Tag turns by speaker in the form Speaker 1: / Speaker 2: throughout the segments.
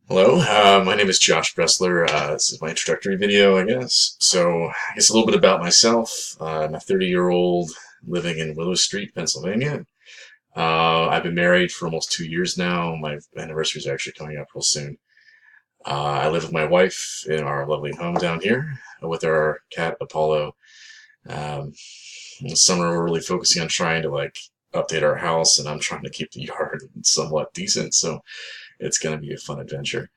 Speaker 1: Hello, my name is Josh Bressler. This is my introductory video, I guess. So, I guess a little bit about myself. I'm a 30-year-old living in Willow Street, Pennsylvania. I've been married for almost 2 years now. My anniversary is actually coming up real soon. I live with my wife in our lovely home down here with our cat Apollo. Um, this summer, we're really focusing on trying to update our house, and I'm trying to keep the yard somewhat decent. So it's going to be a fun adventure.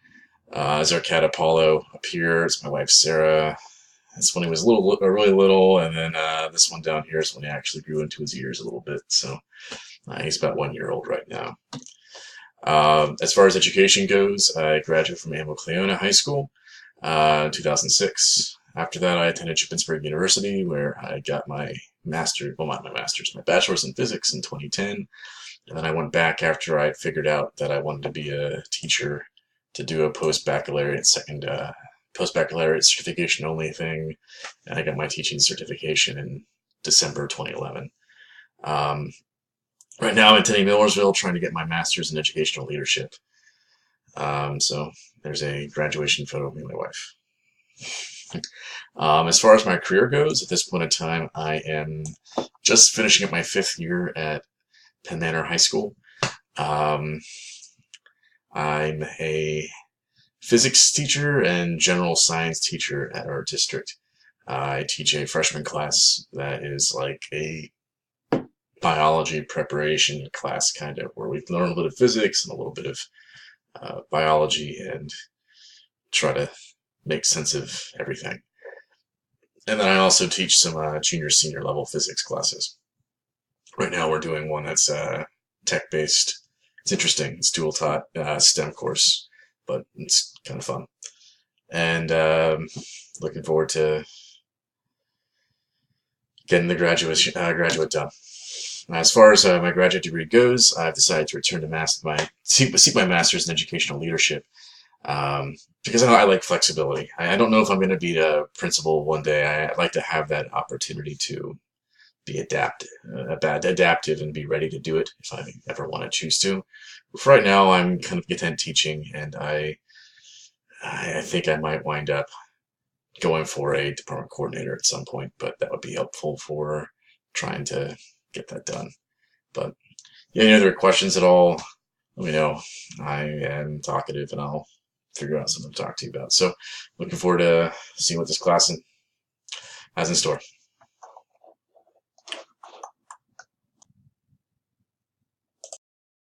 Speaker 1: As our cat Apollo up here, it's my wife Sarah. This one he was really little, and then this one down here is when he actually grew into his ears a little bit. So he's about 1 year old right now. As far as education goes, I graduated from Amocleona High School in 2006. After that, I attended Shippensburg University, where I got my my bachelor's in physics in 2010. And then I went back after I figured out that I wanted to be a teacher to do a post-baccalaureate certification only thing, and I got my teaching certification in December 2011. Um, right now, I'm attending Millersville, trying to get my master's in educational leadership. So there's a graduation photo of me and my wife. As far as my career goes, at this point in time, I am just finishing up my 5th year at Penn Manor High School. Um, I'm a physics teacher and general science teacher at our district. I teach a freshman class that is like a biology preparation class, kind of, where we learn a little bit of physics and a little bit of biology and try to make sense of everything. And then I also teach some junior, senior level physics classes. Right now we're doing one that's tech-based. It's interesting. It's dual taught STEM course, but it's kind of fun. And looking forward to getting the graduate done. As far as my graduate degree goes, I've decided to return to seek my master's in educational leadership because I like flexibility. I don't know if I'm going to be a principal one day. I'd like to have that opportunity to be adaptive and be ready to do it if I ever want to choose to. But for right now, I'm kind of content teaching, and I think I might wind up going for a department coordinator at some point, but that would be helpful for trying to get that done. But yeah, any other questions at all, let me know. I am talkative, and I'll figure out something to talk to you about. So looking forward to seeing what this class has in store.